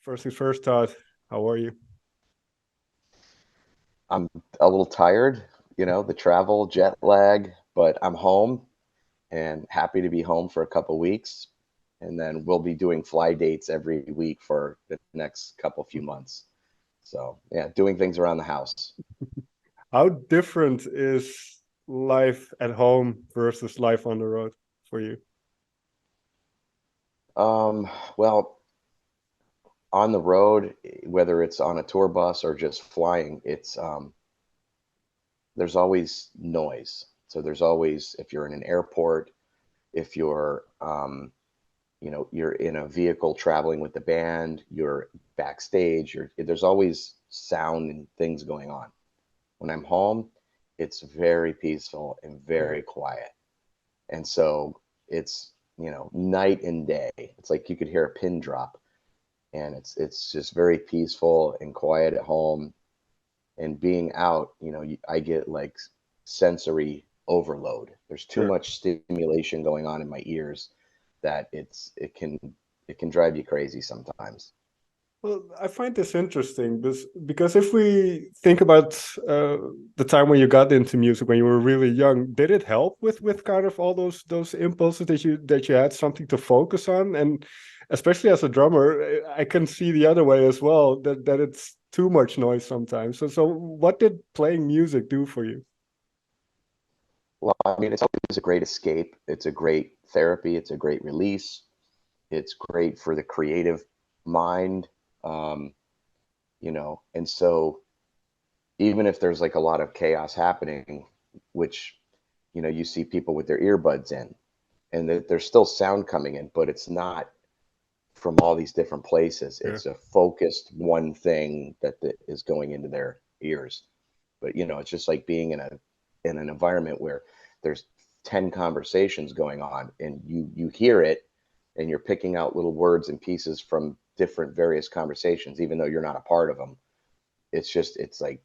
First things first, Todd, how are you? I'm a little tired, the travel, jet lag, but I'm home and happy to be home for a couple weeks. And then we'll be doing fly dates every week for the next couple few months. So, yeah, doing things around the house. How different is life at home versus life on the road for you? Well, on the road, whether it's on a tour bus or just flying, it's there's always noise. So there's always, if you're in an airport, if you're in a vehicle traveling with the band, you're backstage, there's always sound and things going on. When I'm home, it's very peaceful and Yeah. very quiet. And so it's, night and day. It's like you could hear a pin drop, and it's just very peaceful and quiet at home. And being out, I get like sensory overload. There's too Sure. much stimulation going on in my ears that it can drive you crazy sometimes. Well, I find this interesting because if we think about uh, the time when you got into music when you were really young, did it help with kind of all those impulses that you had something to focus on? And especially as a drummer, I can see the other way as well that it's too much noise sometimes. So what did playing music do for you? Well, I mean, it's always a great escape. It's a great therapy. It's a great release. It's great for the creative mind. Um, and so even if there's like a lot of chaos happening, which, you see people with their earbuds in, and there's still sound coming in, but it's not from all these different places. Yeah. It's a focused one thing that is going into their ears. But it's just like being in an environment where there's 10 conversations going on, and you hear it, and you're picking out little words and pieces from different various conversations, even though you're not a part of them. It's like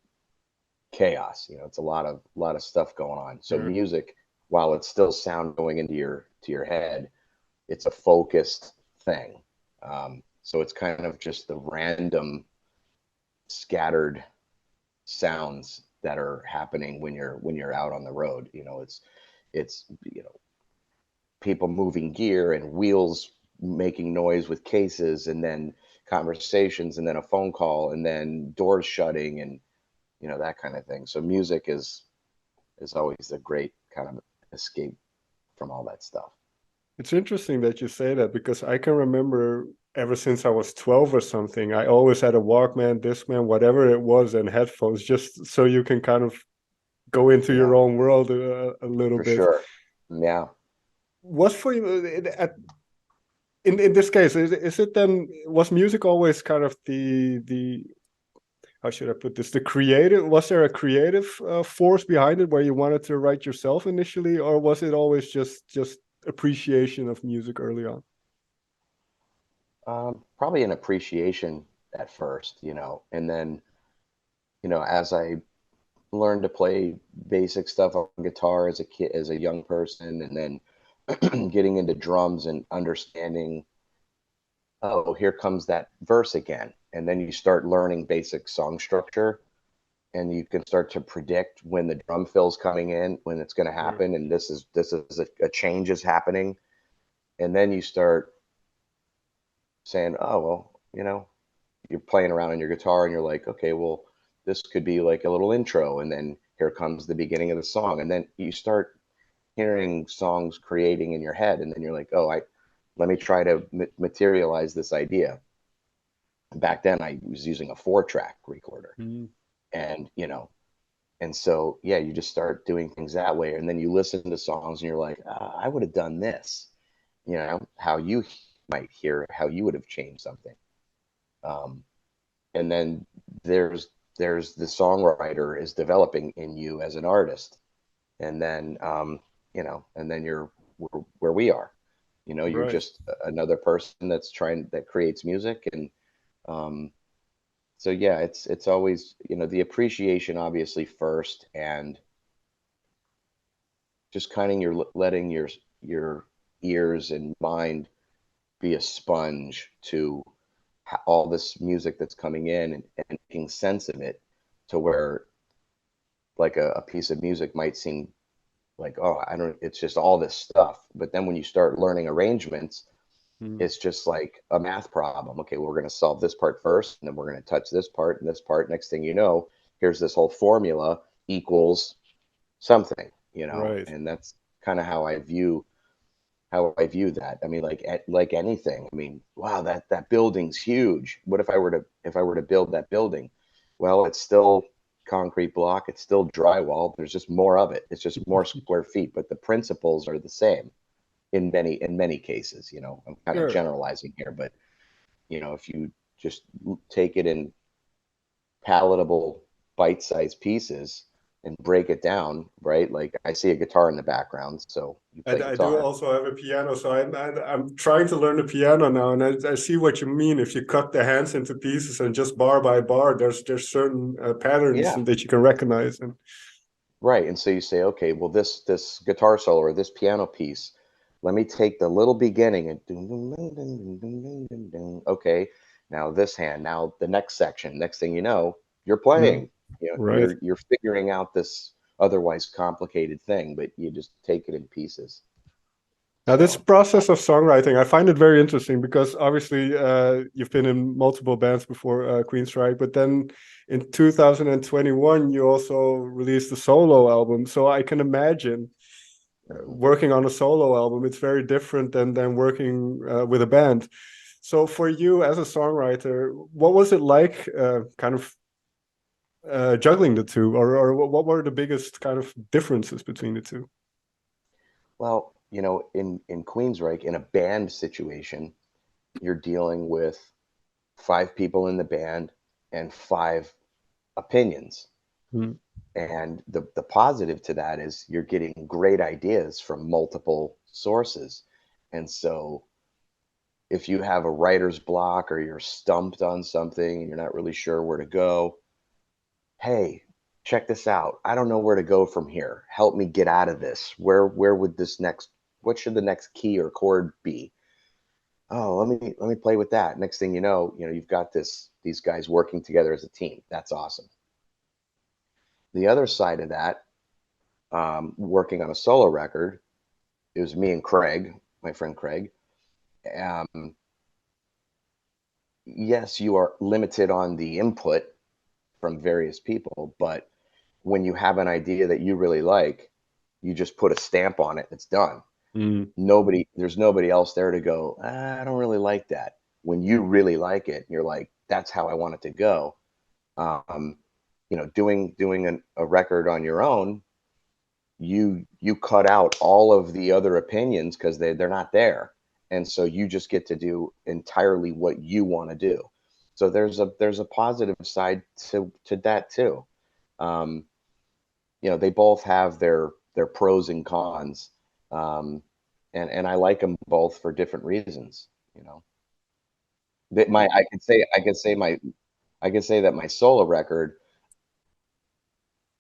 chaos. It's a lot of stuff going on. So Yeah. music, while it's still sound going into your head, it's a focused thing. So it's kind of just the random scattered sounds that are happening when you're out on the road. It's people moving gear and wheels making noise with cases, and then conversations, and then a phone call, and then doors shutting, and that kind of thing. So music is always a great kind of escape from all that stuff. It's interesting that you say that because I can remember ever since I was 12 or something, I always had a Walkman, Discman, whatever it was, and headphones just so you can kind of go into your Yeah, own world a little for bit. sure. Yeah. Was for you in this case, is it then was music always kind of the how should I put this? The creative, was there a creative force behind it where you wanted to write yourself initially, or was it always just appreciation of music early on? Probably an appreciation at first, and then, as I learned to play basic stuff on guitar as a kid, as a young person, and then getting into drums and understanding, oh, here comes that verse again. And then you start learning basic song structure, and you can start to predict when the drum fill's coming in, when it's going to Sure. happen, and this is a change is happening. And then you start saying, oh, well, you're playing around on your guitar, and you're like, okay, well, this could be like a little intro, and then here comes the beginning of the song, and then you start hearing songs creating in your head, and then you're like, oh, I let me try to materialize this idea. Back then, I was using a 4-track recorder, Mm. and and so yeah, you just start doing things that way, and then you listen to songs, and you're like, I would have done this, how you might hear how you would have changed something. Um, and then there's the songwriter is developing in you as an artist, and then and then you're where we are. You're Right. just another person that creates music, and um, so yeah, it's always the appreciation obviously first, and just kind of you're letting your ears and mind be a sponge to all this music that's coming in and making sense of it to where like a piece of music might seem like, oh, I don't, it's just all this stuff. But then when you start learning arrangements, Mm. it's just like a math problem. Okay, well, we're going to solve this part first, and then we're going to touch this part and this part. Next thing you know, here's this whole formula equals something, Right. and that's kind of how I view that. I mean, like anything. I mean, wow, that building's huge. What if I were to build that building? Well, it's still concrete block. It's still drywall. There's just more of it. It's just more square feet, but the principles are the same in many cases. I'm kind of Sure. generalizing here, but if you just take it in palatable bite-sized pieces and break it down, right? Like I see a guitar in the background, so you play I do guitar. also have a piano, so I'm trying to learn the piano now, and I see what you mean. If you cut the hands into pieces and just bar by bar, there's certain patterns Yeah, that you can recognize. And right. And so you say, okay, well, this guitar solo or this piano piece, let me take the little beginning and dun, dun, dun, dun, dun, dun, dun, dun, dun. Okay, now this hand, now the next section. Next thing you know, you're mm, playing. right. You're figuring out this otherwise complicated thing, but you just take it in pieces. Now, this So, process of songwriting, I find it very interesting because obviously you've been in multiple bands before Queensrÿche, but then in 2021 you also released a solo album. So I can imagine mhm. working on a solo album, it's very different than working with a band. So for you as a songwriter, what was it like kind of juggling the two, or what were the biggest kind of differences between the two? Well, in Queensryche, in a band situation, you're dealing with five people in the band and five opinions. Mm, And the positive to that is you're getting great ideas from multiple sources. And so if you have a writer's block or you're stumped on something and you're not really sure where to go, hey, check this out. I don't know where to go from here. Help me get out of this. Where would what should the next key or chord be? Oh, let me play with that. Next thing you've got these guys working together as a team. That's awesome. The other side of that, working on a solo record, it was me and Craig, my friend Craig. Um, yes, you are limited on the input from various people, but when you have an idea that you really like, you just put a stamp on it. It's done. mm, There's nobody else there to go, I don't really like that. When you really like it, you're like, that's how I want it to go. Um, doing a record on your own, you cut out all of the other opinions because they're not there, and so you just get to do entirely what you want to do. So there's a positive side to that too. Um, they both have their pros and cons, um, and I like them both for different reasons. That my I could say that my solo record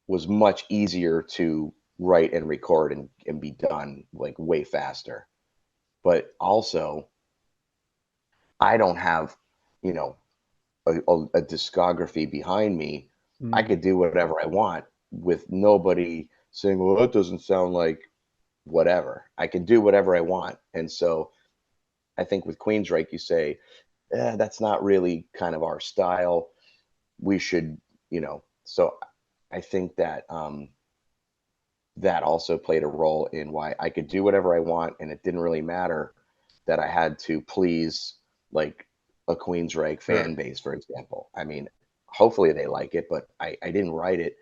was much easier to write and record and be done like way faster. But also, I don't have, you know, a discography behind me. I mm. could do whatever I want with nobody saying, well, that doesn't sound like whatever. I can do whatever I want. And so I think with Queensryche, you say, that's not really kind of our style. We should, so I think that that also played a role in why I could do whatever I want, and it didn't really matter that I had to please like a Queensryche fan Sure. base, for example. I mean, hopefully they like it, but I didn't write it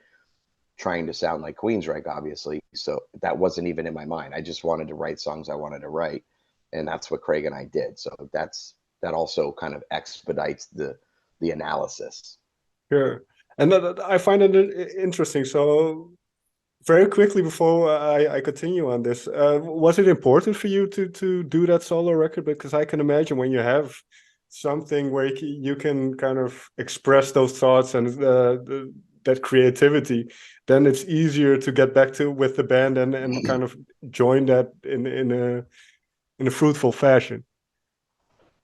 trying to sound like Queensryche, obviously. So that wasn't even in my mind. I just wanted to write songs I wanted to write, and that's what Craig and I did. So that also kind of expedites the analysis. Sure. And I find it interesting. So very quickly before I continue on this, was it important for you to do that solo record? Because I can imagine when you have something where you can kind of express those thoughts and that creativity, then it's easier to get back to with the band and kind of join that in a fruitful fashion.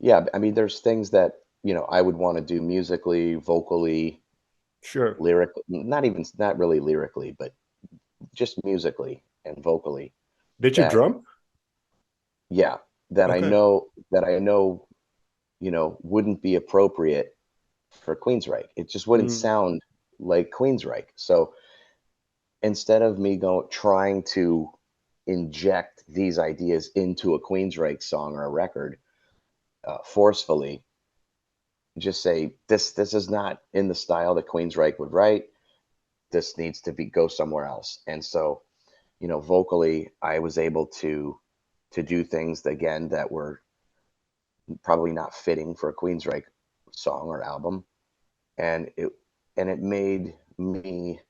Yeah, I mean, there's things that I would want to do musically, vocally, Sure. lyrically, not really lyrically, but just musically and vocally Did you that, drum? yeah, Okay. that I know, wouldn't be appropriate for Queensrÿche. It just wouldn't Mm, sound like Queensrÿche. So instead of me trying to inject these ideas into a Queensrÿche song or a record forcefully, just say this is not in the style that Queensrÿche would write. This needs to go somewhere else. And so, vocally, I was able to do things again that were probably not fitting for a Queensrÿche song or album, and it made me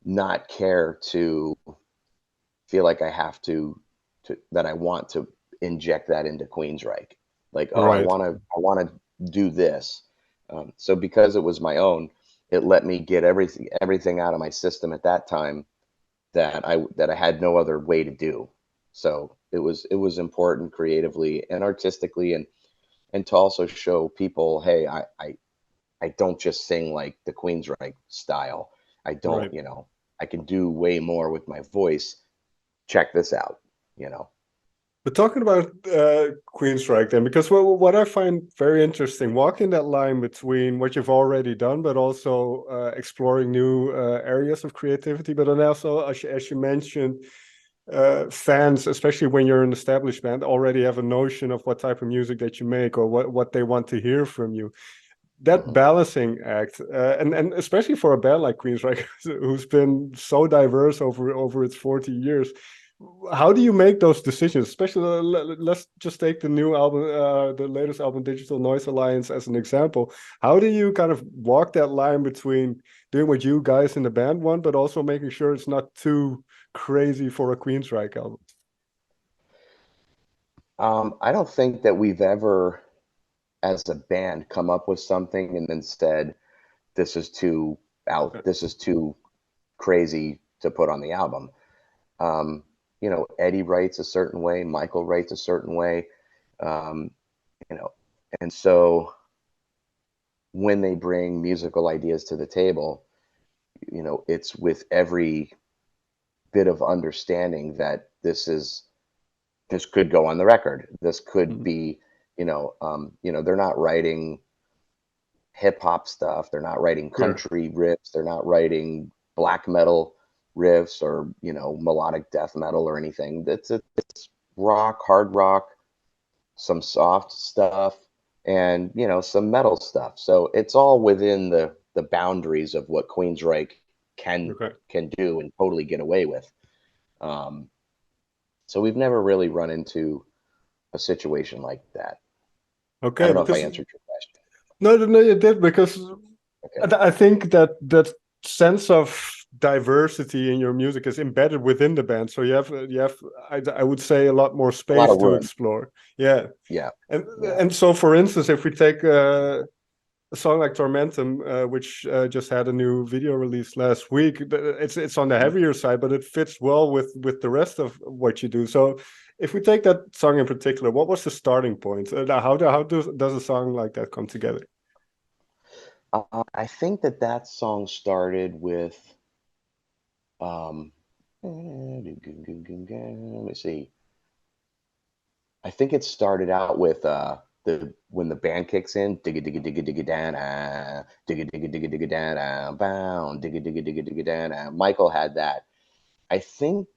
not care to feel like I have that I want to inject that into Queensrÿche. Like, oh, right. I want to do this. So because it was my own, it let me get everything out of my system at that time that I had no other way to do. So it was important creatively and artistically, and to also show people, hey, I don't just sing like the Queensrÿche style. I don't, Right. I can do way more with my voice. Check this out, you know. But talking about Queensrÿche then, because what I find very interesting, walking that line between what you've already done, but also exploring new areas of creativity, but then also, as you mentioned, fans, especially when you're an established band, already have a notion of what type of music that you make or what they want to hear from you. That Mhm. balancing act, and especially for a band like Queensrÿche, who's been so diverse over its 40 years, how do you make those decisions? Especially, let's just take the new album, the latest album, Digital Noise Alliance, as an example. How do you kind of walk that line between doing what you guys in the band want, but also making sure it's not too crazy for a Queensrÿche album? I don't think that we've ever, as a band, come up with something and then said, this is too Okay. this is too crazy to put on the album. Um, Eddie writes a certain way, Michael writes a certain way, um, you know, and so when they bring musical ideas to the table, it's with every bit of understanding that this could go on the record. This could Mhm. be, they're not writing hip hop stuff. They're not writing Sure. country riffs. They're not writing black metal riffs or, melodic death metal or anything. It's rock, hard rock, some soft stuff, and, some metal stuff. So it's all within the boundaries of what Queensrÿche can Okay. can do and totally get away with. Um, so we've never really run into a situation like that. I Okay. don't know if I Because answered your question. no, no, no, you did, because Okay. I think that sense of diversity in your music is embedded within the band. So you have I would say a lot more A lot space of to room. explore. Yeah, Yeah. and Yeah. and so for instance, if we take a song like Tormentum, which just had a new video release last week, it's on the Mhm. heavier side, but it fits well with the rest of what you do. So if we take that song in particular, what was the starting point? How does a song like that come together? I think that song started with, let me see. I think it started out with the when the band kicks in, digga digga digga digga da digga digga digga digga da bound, digga digga digga digga da. Michael had that. I think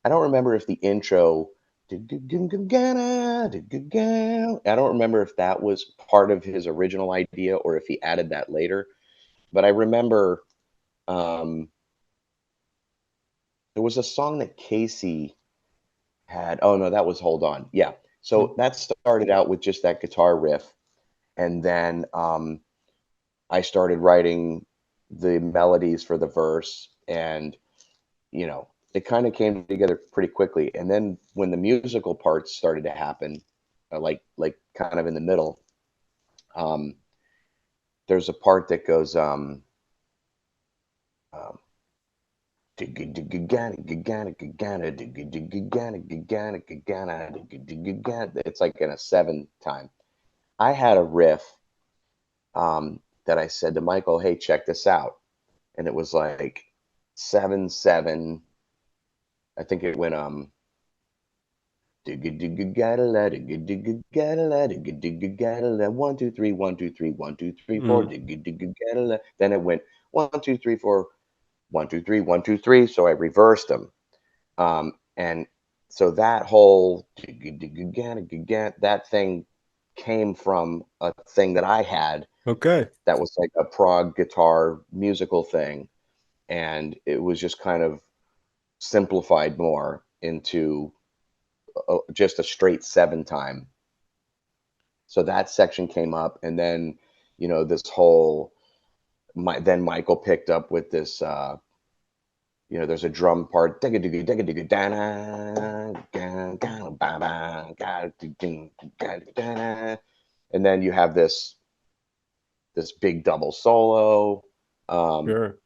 I don't remember if the intro. I don't remember if that was part of his original idea or if he added that later. But I remember um, there was a song that Casey had. Oh no, that was Hold On. Yeah. So that started out with just that guitar riff, and then I started writing the melodies for the verse, and it kind of came together pretty quickly. And then when the musical parts started to happen, like kind of in the middle, um, there's a part that goes um, it's like in a seven time. I had a riff that I said to Michael, "Hey, check this out," and it was like 7/7. I think it went 1 2 3 1 2 3 1 2 3 4. Mm. Then it went 1 2 3 4 1 2 3 1 2 3. So I reversed them, and so that whole that thing came from a thing that I had Okay. that was like a prog guitar musical thing, and it was just kind of simplified more into just a straight 7 time. So that section came up, and then this whole then Michael picked up with this. There's a drum part, and then you have this big double solo. Um, Sure.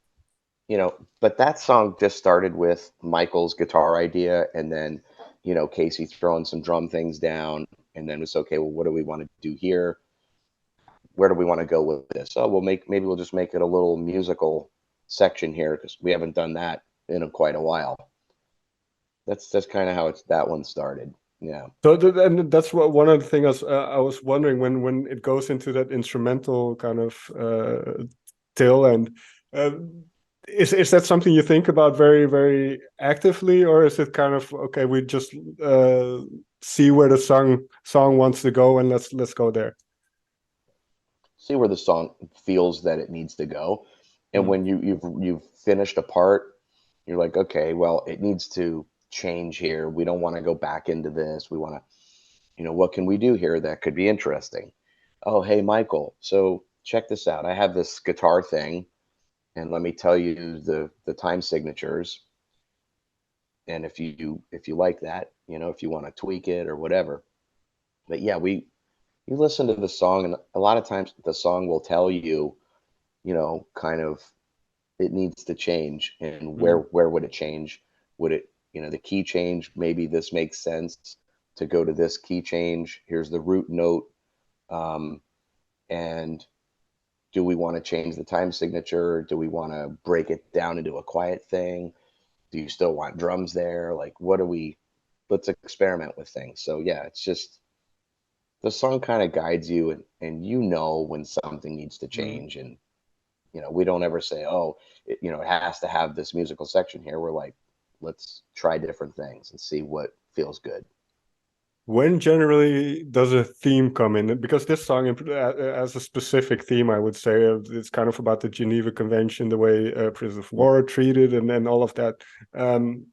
but that song just started with Michael's guitar idea, and then Casey throwing some drum things down, and then it's okay. Well, what do we want to do here? Where do we want to go with this? Oh, maybe we'll just make it a little musical section here because we haven't done that in quite a while. That's kind of how that one started. Yeah. So and that's what one of the things I was wondering when it goes into that instrumental kind of tail end. Uh, is that something you think about very, very actively, or is it kind of okay? We just see where the song wants to go, and let's go there. See where the song feels that it needs to go, and Mm. when you've finished a part, you're like, okay, well, it needs to change here. We don't want to go back into this. We want to, what can we do here that could be interesting? Oh, hey, Michael. So check this out. I have this guitar thing, and let me tell you the time signatures. And if you like that, if you want to tweak it or whatever. But yeah, you listen to the song, and a lot of times the song will tell you, kind of it needs to change, and where Mm. would it change? Would it, the key change? Maybe this makes sense to go to this key change. Here's the root note, and do we want to change the time signature? Do we want to break it down into a quiet thing? Do you still want drums there? Like, what do we? Let's experiment with things. So yeah, it's just the song kind of guides you, and when something needs to Mm. change, and we don't ever say, oh, it has to have this musical section here. We're like, let's try different things and see what feels good. When generally does a theme come in? Because this song has a specific theme, I would say. It's kind of about the Geneva Convention, the way prisoners of war are treated, and all of that. Um,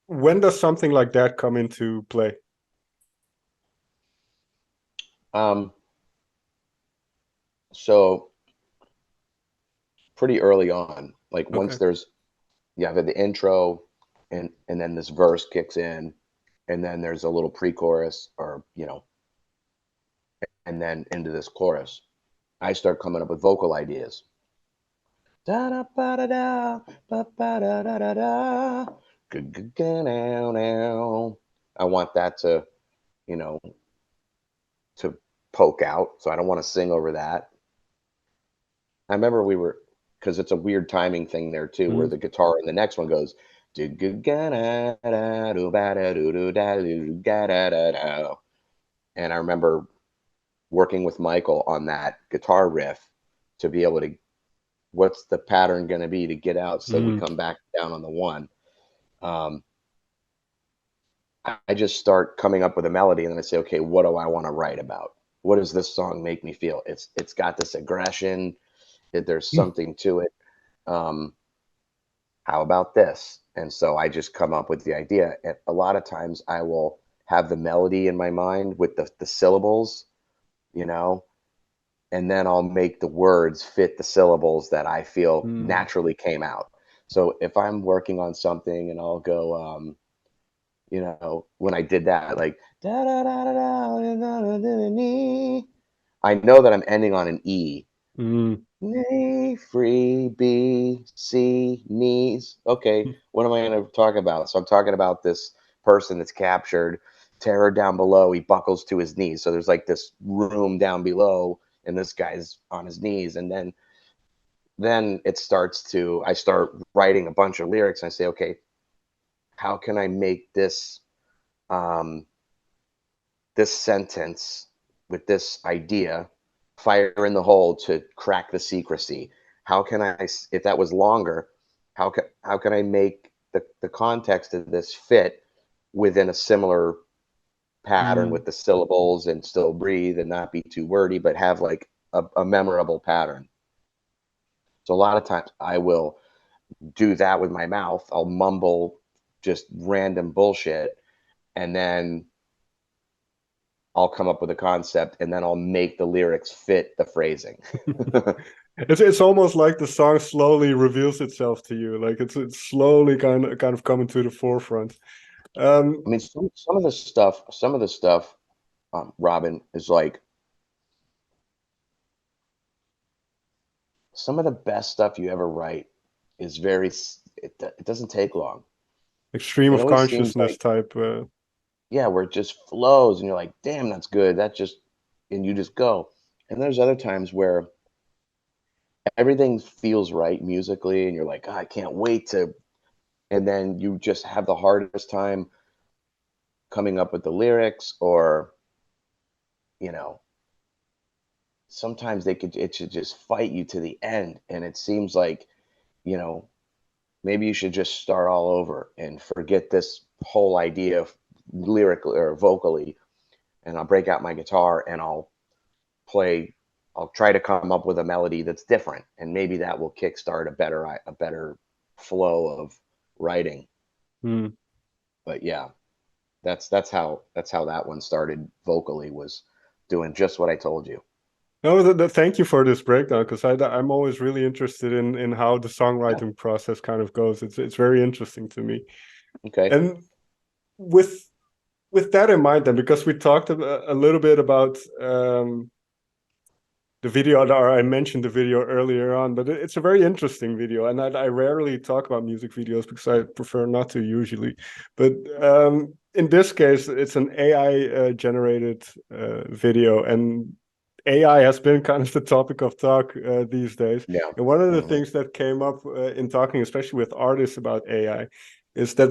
when does something like that come into play? Um, so pretty early on, like once Okay. there's you have the intro, and then this verse kicks in, and then there's a little pre-chorus, or and then into this chorus, I start coming up with vocal ideas. Da da ba da da ba ba da da da da. Now now. I want that you know to poke out, so I don't want to sing over that. I remember because it's a weird timing thing there too, where Mm. the guitar in the next one goes, and I remember working with Michael on that guitar riff to be able to, what's the pattern going to be to get out so we Mm. come back down on the one. Um, I just start coming up with a melody, and then I say, okay, what do I want to write about? What does this song make me feel? It's got this aggression. There's something to it. Um, how about this? And so I just come up with the idea. And a lot of times I will have the melody in my mind with the syllables, you know, and then I'll make the words fit the syllables that I feel Mm. naturally came out. So if I'm working on something, and I'll go, when I did that, like, da, da, da, da, da, da, da, da, da, I know that I'm ending on an E. Mm. A, free, B, C, knees. Okay, what am I going to talk about? So I'm talking about this person that's captured, terror down below, he buckles to his knees. So there's like this room down below, and this guy's on his knees. And then it starts to, I start writing a bunch of lyrics, and I say, okay, how can I make this um, this sentence with this idea fire in the hole to crack the secrecy? How can I, if that was longer, how can I make the context of this fit within a similar pattern Mm. with the syllables and still breathe and not be too wordy, but have like a memorable pattern? So a lot of times I will do that with my mouth. I'll mumble just random bullshit, and then I'll come up with a concept, and then I'll make the lyrics fit the phrasing. It's almost like the song slowly reveals itself to you, like it's slowly kind of coming to the forefront. I mean, some of the stuff, Robin, is like some of the best stuff you ever write is it doesn't take long. Extreme It of always seems consciousness like, type. yeah, where it just flows, and you're like, damn, that's good. That just, and you just go. And there's other times where everything feels right musically, and you're like, oh, I can't wait to, and then you just have the hardest time coming up with the lyrics, or you know, sometimes it should just fight you to the end, and it seems like, you know, maybe you should just start all over and forget this whole idea of lyrically or vocally, and I'll break out my guitar and play I'll try to come up with a melody that's different, and maybe that will kickstart a better flow of writing. Hmm. But yeah, that's how that one started vocally, was doing just what I told you. No, thank you for this breakdown, because I'm always really interested in how the Yeah. songwriting process kind of goes. It's very interesting to me. Okay. And with with that in mind, then, because we talked a little bit about the video, or I mentioned the video earlier on, but it's a very interesting video, and I rarely talk about music videos because I prefer not to usually. But in this case, it's an AI generated video, and AI has been kind of the topic of talk these days. Yeah. And one of the Hmm. things that came up in talking, especially with artists about AI, is that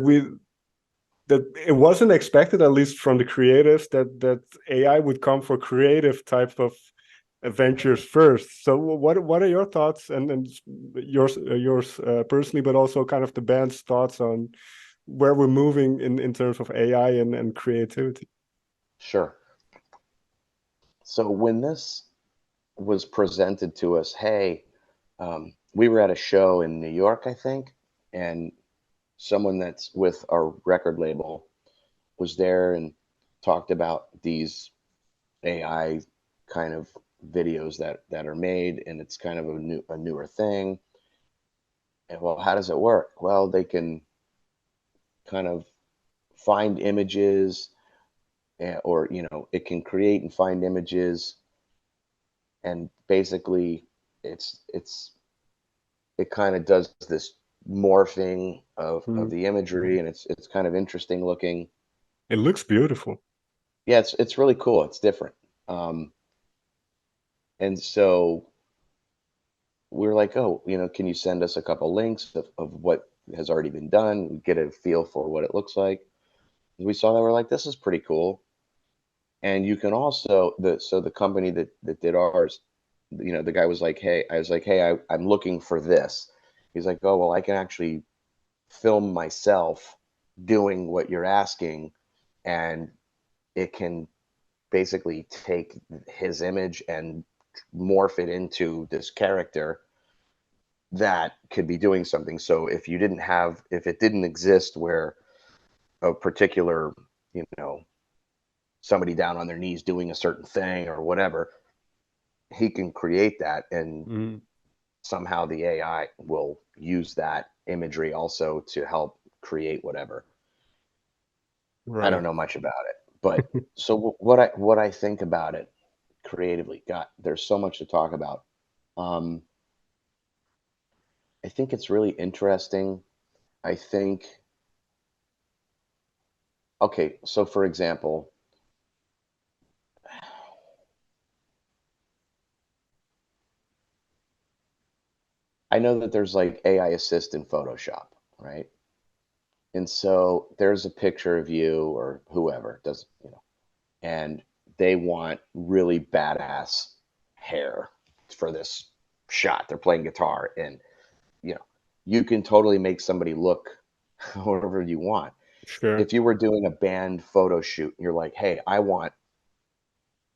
it wasn't expected, at least from the creatives, that AI would come for creative type of adventures first. So what are your thoughts, and yours personally, but also kind of the band's thoughts on where we're moving in terms of AI and creativity? Sure. So when this was presented to us, hey, we were at a show in New York, I think, and someone that's with our record label was there and talked about these AI kind of videos that are made, and it's kind of a newer thing. And well, how does it work? Well, they can kind of find images, or it can create and find images, and basically it's it kind of does this morphing of Mm. the imagery, and it's kind of interesting looking. It looks beautiful. Yeah, it's really cool. It's different. Um, and so we're like, oh, can you send us a couple links of what has already been done? We get a feel for what it looks like. We saw that, we're like, this is pretty cool. And you can also, the company that did ours, the guy was like, hey, I was like, hey, I'm looking for this. He's like, oh, well, I can actually film myself doing what you're asking, and it can basically take his image and morph it into this character that could be doing something. So if it didn't exist where a particular, you know, somebody down on their knees doing a certain thing or whatever, he can create that, and Mm. somehow the AI will use that imagery also to help create whatever. I don't Right. know much about it, but so what I think about it creatively, God, there's so much to talk about. Um, I think it's really interesting. I think okay, so for example, I know that there's like AI assist in Photoshop, right? And so there's a picture of you or whoever does, and they want really badass hair for this shot. They're playing guitar, and you know, you can totally make somebody look however you want. Sure. If you were doing a band photo shoot, and you're like, hey, I want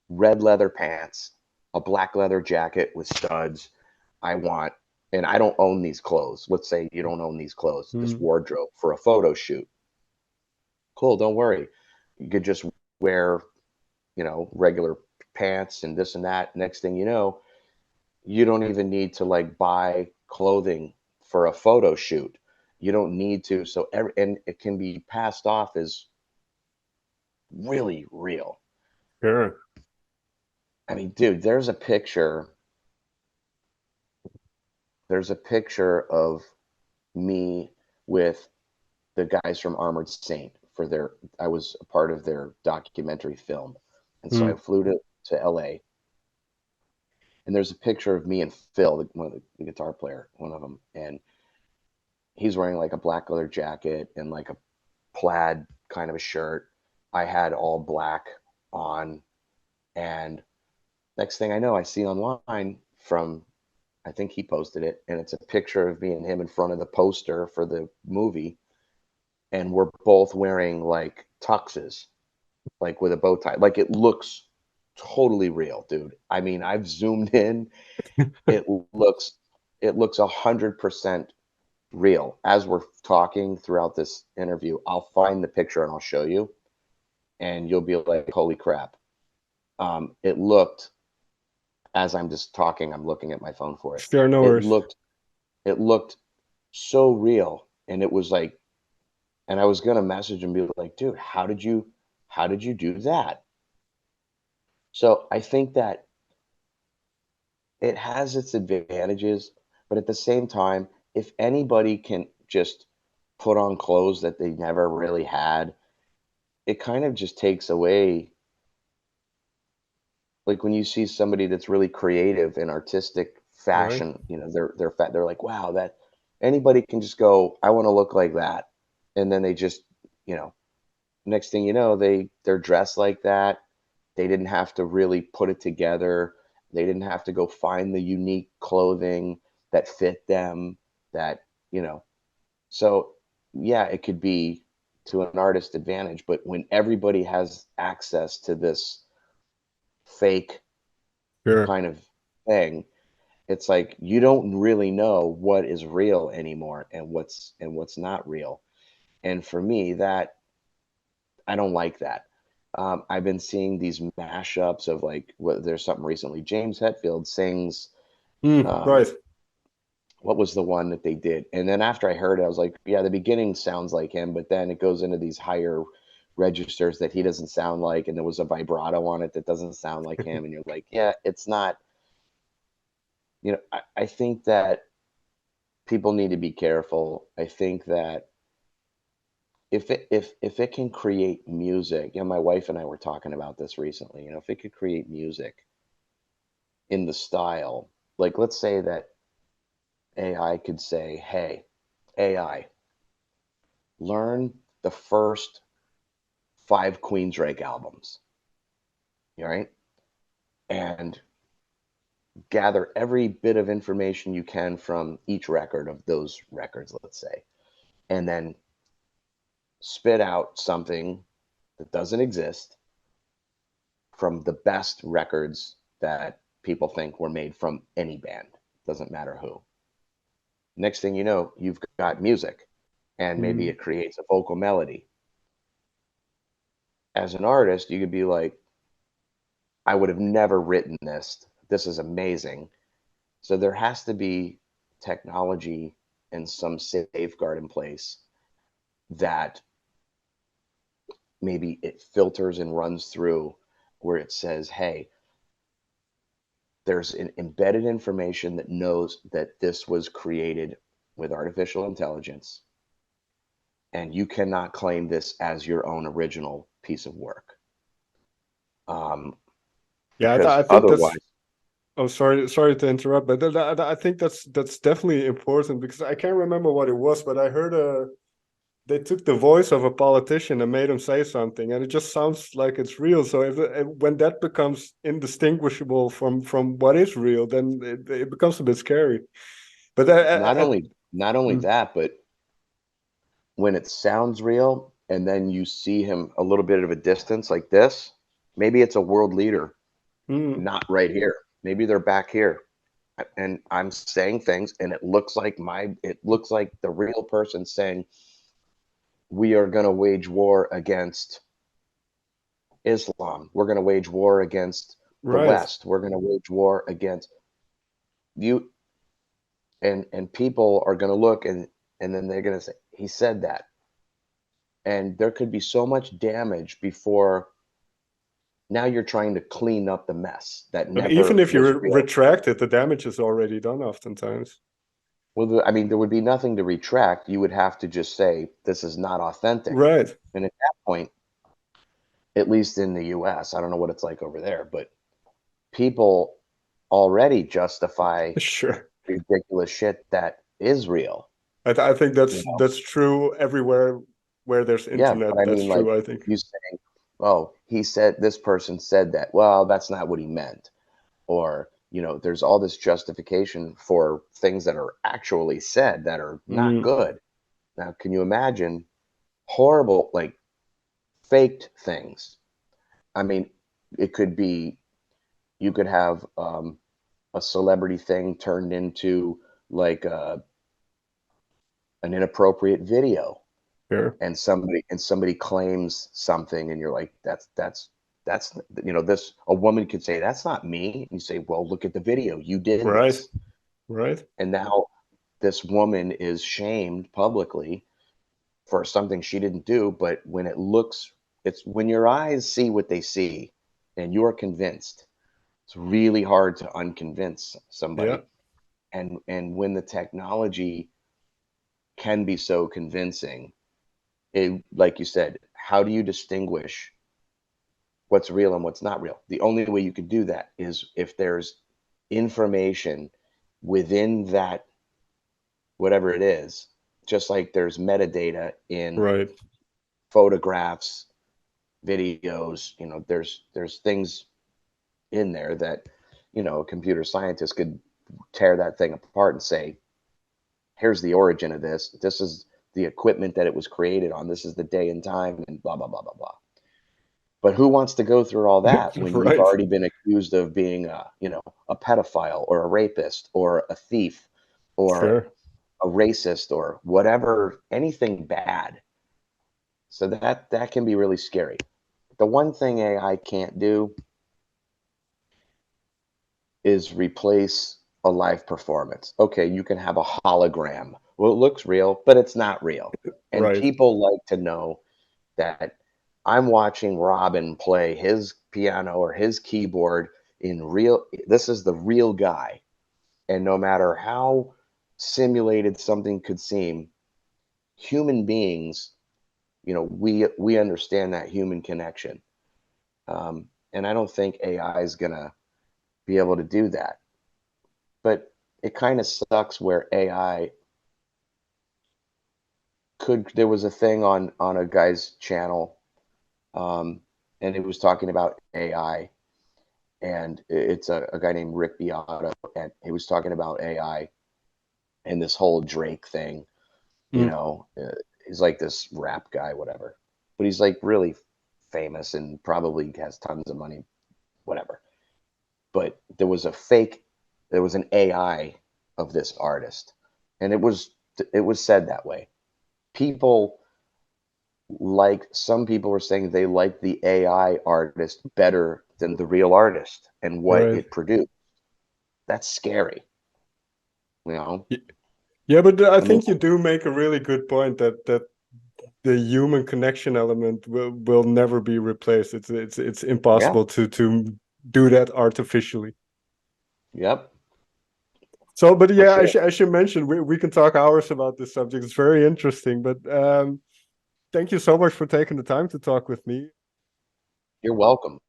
red leather pants, a black leather jacket with studs. I want, and I don't own these clothes. Let's say you don't own these clothes, this Mm, wardrobe for a photo shoot. Cool, don't worry. You could just wear, regular pants and this and that. Next thing you know, you don't even need to like buy clothing for a photo shoot. You don't need to. So and it can be passed off as really real. sure. I mean, dude, there's a picture of me with the guys from Armored Saint for I was a part of their documentary film. And so I Mm, flew to LA, and there's a picture of me and Phil, one of the guitar player, one of them. And he's wearing like a black leather jacket and like a plaid kind of a shirt. I had all black on. And next thing I know, I see online from, I think he posted it, and it's a picture of me and him in front of the poster for the movie. And we're both wearing like tuxes, like with a bow tie. Like it looks totally real, dude. I mean, I've zoomed in. It looks it looks 100% real. As we're talking throughout this interview, I'll find the picture and I'll show you, and you'll be like, "Holy crap!" It looked, as I'm just talking, I'm looking at my phone for it. sure, no It worries. looked it looked so real, and it was like, and I was gonna message and be like, "Dude, how did you do that?" So I think that it has its advantages, but at the same time, if anybody can just put on clothes that they never really had, it kind of just takes away, like when you see somebody that's really creative and artistic Right. fashion, they're like, wow, that anybody can just go, I want to look like that. And then they just, you know, next thing you know, they're dressed like that. They didn't have to really put it together. They didn't have to go find the unique clothing that fit them, that, you know. So, yeah, it could be to an artist advantage, but when everybody has access to this fake Sure. kind of thing, it's like you don't really know what is real anymore and what's not real. And for me, that I don't like that. I've been seeing these mashups of like there's something recently. James Hetfield sings. Um, Right. what was the one that they did? And then after I heard it, I was like, yeah, the beginning sounds like him, but then it goes into these higher registers that he doesn't sound like, and there was a vibrato on it that doesn't sound like him, and you're like, yeah, it's not. I think that people need to be careful. I think that if it can create music, my wife and I were talking about this recently. If it could create music in the style, like let's say that AI could say, "Hey, AI, learn the first 5 Queensrÿche albums, all right, and gather every bit of information you can from each record of those records, let's say, and then spit out something that doesn't exist from the best records that people think were made from any band, doesn't matter who." Next thing you know, you've got music, and maybe Mm, it creates a vocal melody. As an artist, you could be like, I would have never written this. This is amazing. So there has to be technology and some safeguard in place that maybe it filters and runs through, where it says, hey, there's an embedded information that knows that this was created with artificial intelligence. and you cannot claim this as your own original piece of work. Yeah, Because I think that's. otherwise, Oh, sorry to interrupt, but I think that's definitely important because I can't remember what it was, but I heard they took the voice of a politician and made him say something, and it just sounds like it's real. So when that becomes indistinguishable from what is real, then it becomes a bit scary. But not only mm, that, but when it sounds real and then you see him a little bit of a distance like this, maybe it's a world leader, mm, not right here. Maybe they're back here. And I'm saying things and it looks like the real person saying, we are going to wage war against Islam. We're going to wage war against the right. West. We're going to wage war against you. And people are going to look and then they're going to say, he said that. And there could be so much damage before now you're trying to clean up the mess that But even never if you was real. retract it, the damage is already done oftentimes. Well, I mean, there would be nothing to retract. You would have to just say, this is not authentic. Right. And at that point, at least in the US, I don't know what it's like over there, but people already justify Sure. ridiculous shit that is real. I think You know? that's true everywhere where there's Yeah, but internet. I That's mean, like true, I think. you saying, oh, this person said that. Well, that's not what he meant. Or, there's all this justification for things that are actually said that are not Mm, good. Now, can you imagine horrible, like faked things? I mean, it could be, you could have a celebrity thing turned into like an inappropriate video, sure. and somebody claims something, and you're like, that's this, a woman could say, that's not me, and you say, well, look at the video, you did Right. this. Right. And now this woman is shamed publicly for something she didn't do. But it's when your eyes see what they see and you're convinced, it's really hard to unconvince Yeah. somebody. And when the technology can be so convincing, like you said, how do you distinguish what's real and what's not real? The only way you can do that is if there's information within that, whatever it is, just like there's metadata in Right. photographs, videos, there's things in there that, a computer scientist could tear that thing apart and say, here's the origin of this. This is the equipment that it was created on. This is the day and time and blah, blah, blah, blah, blah. But who wants to go through all that when you've Right. already been accused of being a pedophile or a rapist or a thief or Sure. a racist or whatever, anything bad? So that can be really scary. The one thing AI can't do is replace a live performance. Okay, you can have a hologram. Well, it looks real, but it's not real. And Right. people like to know that I'm watching Robin play his piano or his keyboard in real. This is the real guy. And no matter how simulated something could seem, human beings, we understand that human connection. And I don't think AI is gonna be able to do that. But it kind of sucks where AI could. There was a thing on a guy's channel, um, and it was talking about AI, and it's a guy named Rick Beato, and he was talking about AI and this whole Drake thing. Mm, He's like this rap guy, whatever, but he's like really famous and probably has tons of money, whatever. But there was an AI of this artist, and it was said that way. People some people were saying they like the AI artist better than the real artist and what right. it produced. That's scary, you know. Y- Yeah, but I I mean, think you do make a really good point that the human connection element will never be replaced. It's yeah, impossible to do that artificially. yep, So, but for yeah, sure. as you mentioned, we can talk hours about this subject. It's very interesting. But Thank you so much for taking the time to talk with me. You're welcome.